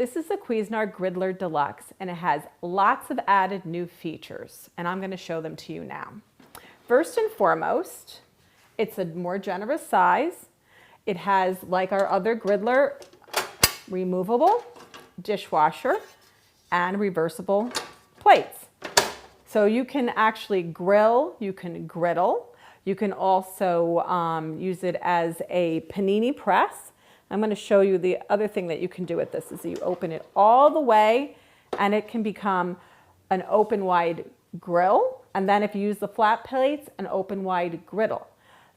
This is the Cuisinart Griddler Deluxe, and it has lots of added new features, and I'm going to show them to you now. First and foremost, it's a more generous size. It has, like our other griddler, removable dishwasher and reversible plates. So you can actually grill, you can griddle, you can also use it as a panini press. I'm going to show you the other thing that you can do with this is you open it all the way and it can become an open wide grill. And then if you use the flat plates, an open wide griddle.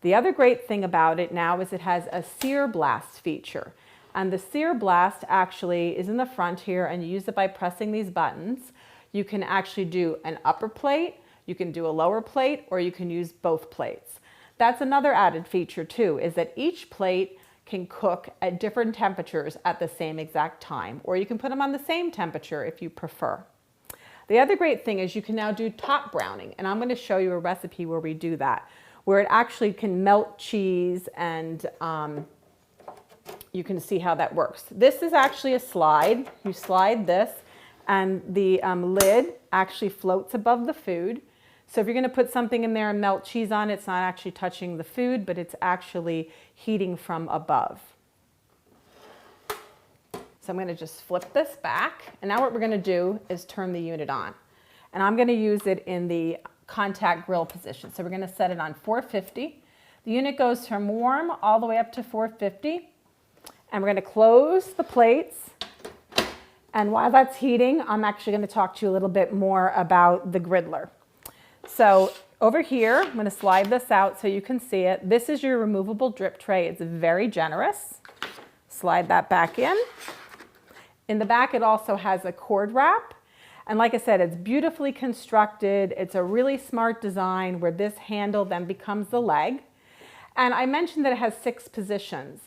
The other great thing about it now is it has a SearBlast feature. And the SearBlast actually is in the front here, and you use it by pressing these buttons. You can actually do an upper plate, you can do a lower plate, or you can use both plates. That's another added feature too, is that each plate can cook at different temperatures at the same exact time, or you can put them on the same temperature if you prefer. The other great thing is you can now do top browning, and I'm going to show you a recipe where we do that, where it actually can melt cheese, and you can see how that works. This is actually a slide. You slide this and the lid actually floats above the food. So if you're going to put something in there and melt cheese on it, it's not actually touching the food, but it's actually heating from above. So I'm going to just flip this back. And now what we're going to do is turn the unit on. And I'm going to use it in the contact grill position. So we're going to set it on 450. The unit goes from warm all the way up to 450. And we're going to close the plates. And while that's heating, I'm actually going to talk to you a little bit more about the griddler. So over here, I'm going to slide this out so you can see it. This is your removable drip tray. It's very generous. Slide that back in. In the back, it also has a cord wrap. And like I said, it's beautifully constructed. It's a really smart design where this handle then becomes the leg. And I mentioned that it has 6 positions.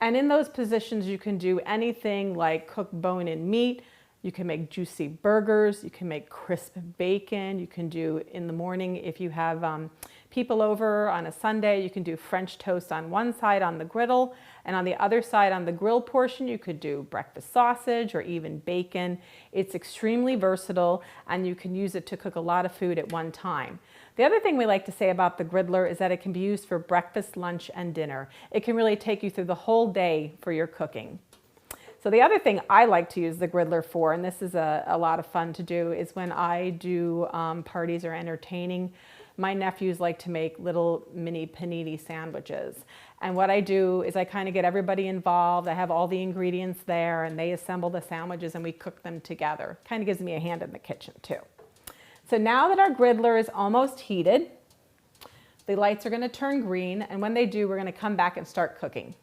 And in those positions, you can do anything like cook bone-in meat. You can make juicy burgers, you can make crisp bacon, you can do in the morning if you have people over on a Sunday, you can do French toast on one side on the griddle, and on the other side on the grill portion you could do breakfast sausage or even bacon. It's extremely versatile and you can use it to cook a lot of food at one time. The other thing we like to say about the griddler is that it can be used for breakfast, lunch, and dinner. It can really take you through the whole day for your cooking. So the other thing I like to use the griddler for, and this is a lot of fun to do, is when I do parties or entertaining, my nephews like to make little mini panini sandwiches. And what I do is I kind of get everybody involved. I have all the ingredients there and they assemble the sandwiches and we cook them together. Kind of gives me a hand in the kitchen too. So now that our griddler is almost heated, the lights are going to turn green, and when they do, we're going to come back and start cooking.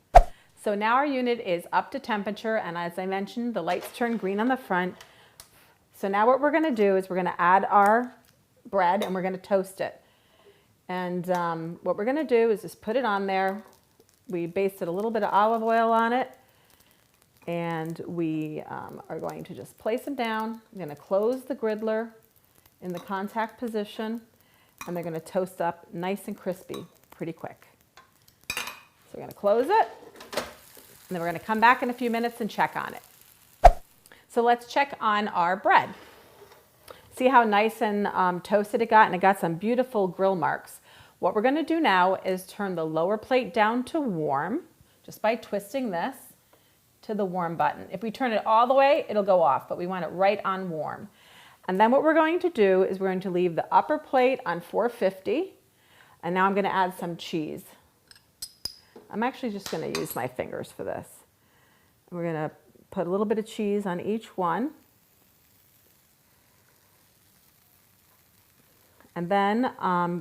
So now our unit is up to temperature, and as I mentioned, the lights turn green on the front. So now what we're going to do is we're going to add our bread and we're going to toast it. And what we're going to do is just put it on there. We basted a little bit of olive oil on it, and we are going to just place them down. I'm going to close the griddler in the contact position, and they're going to toast up nice and crispy pretty quick. So we're going to close it. And then we're going to come back in a few minutes and check on it. So let's check on our bread. See how nice and toasted it got, and it got some beautiful grill marks. What we're going to do now is turn the lower plate down to warm, just by twisting this to the warm button. If we turn it all the way, it'll go off, but we want it right on warm. And then what we're going to do is we're going to leave the upper plate on 450, and now I'm going to add some cheese. I'm actually just going to use my fingers for this. We're going to put a little bit of cheese on each one. And then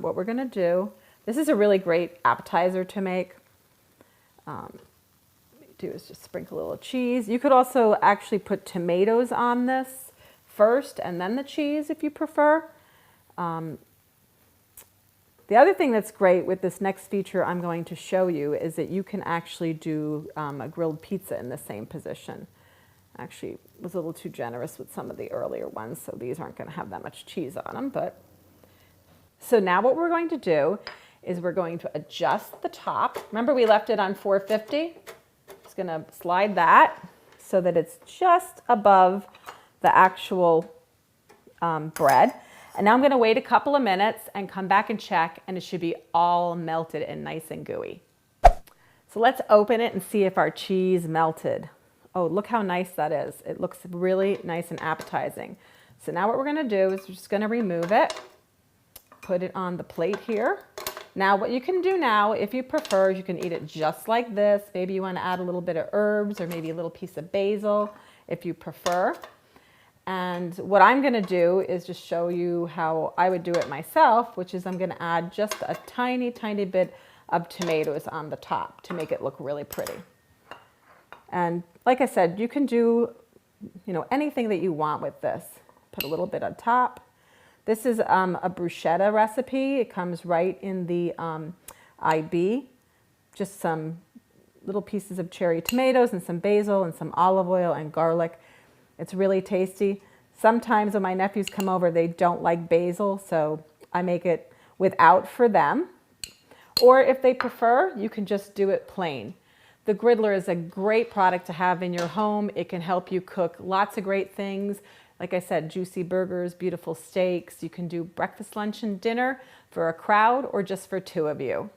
what we're going to do, this is a really great appetizer to make. Do is just sprinkle a little cheese. You could also actually put tomatoes on this first and then the cheese if you prefer. The other thing that's great with this next feature I'm going to show you is that you can actually do a grilled pizza in the same position. Actually, was a little too generous with some of the earlier ones, so these aren't going to have that much cheese on them. So now what we're going to do is we're going to adjust the top. Remember we left it on 450? Just going to slide that so that it's just above the actual bread. And now I'm gonna wait a couple of minutes and come back and check, and it should be all melted and nice and gooey. So let's open it and see if our cheese melted. Oh, look how nice that is. It looks really nice and appetizing. So now what we're gonna do is we're just gonna remove it, put it on the plate here. Now what you can do now, if you prefer, you can eat it just like this. Maybe you wanna add a little bit of herbs or maybe a little piece of basil if you prefer. And what I'm gonna do is just show you how I would do it myself, which is I'm gonna add just a tiny, tiny bit of tomatoes on the top to make it look really pretty. And like I said, you can do, anything that you want with this. Put a little bit on top. This is a bruschetta recipe. It comes right in the IB. Just some little pieces of cherry tomatoes and some basil and some olive oil and garlic. It's really tasty. Sometimes when my nephews come over, they don't like basil, so I make it without for them. Or if they prefer, you can just do it plain. The Griddler is a great product to have in your home. It can help you cook lots of great things. Like I said, juicy burgers, beautiful steaks. You can do breakfast, lunch, and dinner for a crowd or just for 2 of you.